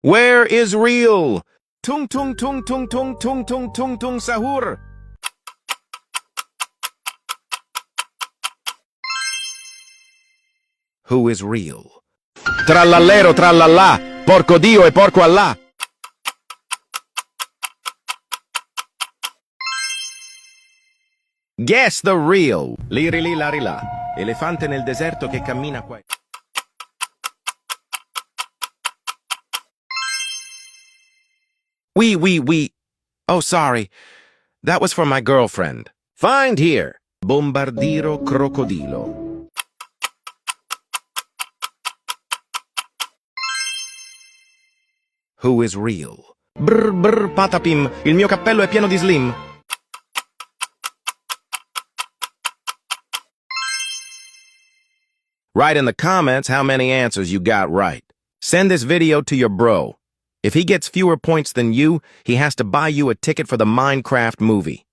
Where is real? Tung tung tung tung tung tung tung tung tung sahur. Who is real? Trallallero trallallà, porco Dio e porco Allah. Guess the real. Lirili larila, elefante nel deserto che cammina qua. Oui. Oh, sorry. That was for my girlfriend. Find here. Bombardiro crocodilo. Who is real? Brr patapim, il mio cappello è pieno di slim. Write in the comments how many answers you got right. Send this video to your bro. If he gets fewer points than you, he has to buy you a ticket for the Minecraft movie.